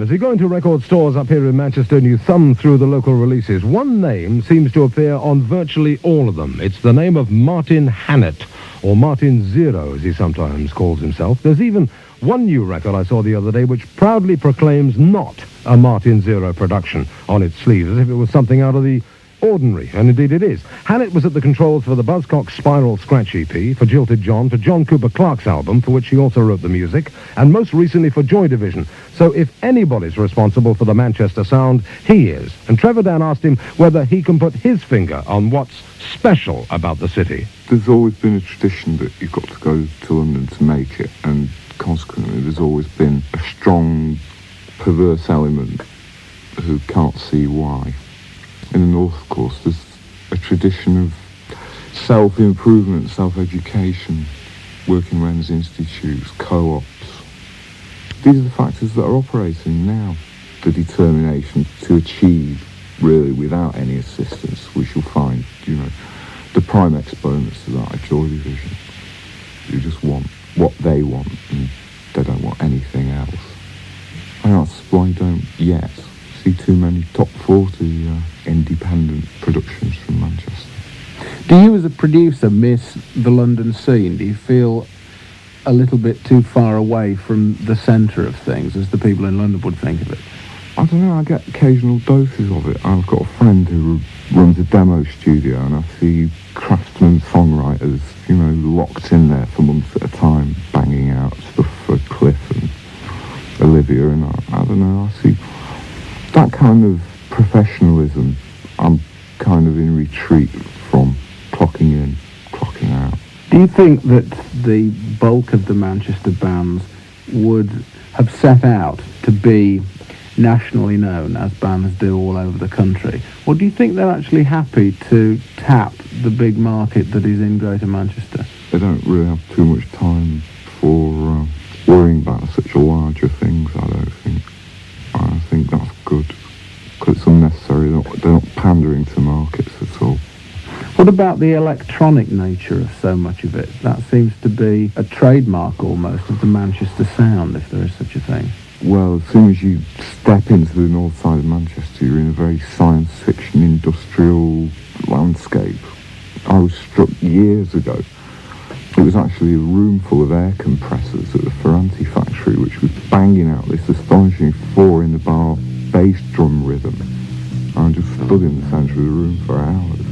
As you go into record stores up here in Manchester and you thumb through the local releases, one name seems to appear on virtually all of them. It's the name of Martin Hannett, or Martin Zero, as he sometimes calls himself. There's even one new record I saw the other day which proudly proclaims not a Martin Zero production on its sleeves, as if it was something out of the ordinary, and indeed it is. Hannett was at the controls for the Buzzcocks Spiral Scratch EP, for Jilted John, for John Cooper Clarke's album, for which he also wrote the music, and most recently for Joy Division. So if anybody's responsible for the Manchester sound, he is. And Trevor Dan asked him whether he can put his finger on what's special about the city. There's always been a tradition that you've got to go to London to make it, and consequently there's always been a strong, perverse element who can't see why. In the north, of course, there's a tradition of self-improvement, self-education, working men's institutes, co-ops. These are the factors that are operating now. The determination to achieve, really, without any assistance, which you'll find, the prime exponents of that are Joy Division. You just want what they want, and they don't want anything else. And that's why you don't yet see too many top 40 independent productions from Manchester. Do you as a producer miss the London scene? Do you feel a little bit too far away from the centre of things, as the people in London would think of it? I don't know, I get occasional doses of it. I've got a friend who runs a demo studio, and I see craftsmen, songwriters, locked in there for months at a time, banging out stuff for Cliff and Olivia, and I don't know, I see that kind of professionalism. I'm kind of in retreat from clocking in, clocking out. Do you think that the bulk of the Manchester bands would have set out to be nationally known, as bands do all over the country? Or do you think they're actually happy to tap the big market that is in Greater Manchester? They don't really have too much time for worrying about such larger things, I don't think. I think that's good, because it's unnecessary. They're not pandering to markets at all. What about the electronic nature of so much of it? That seems to be a trademark almost of the Manchester sound, if there is such a thing. Well, as soon as you step into the north side of Manchester, you're in a very science fiction industrial landscape. I was struck years ago. It was actually a room full of air compressors at the Ferranti factory, which was banging out this astonishing 4-in-the-bar bass drum rhythm. I just stood in the centre of the room for hours.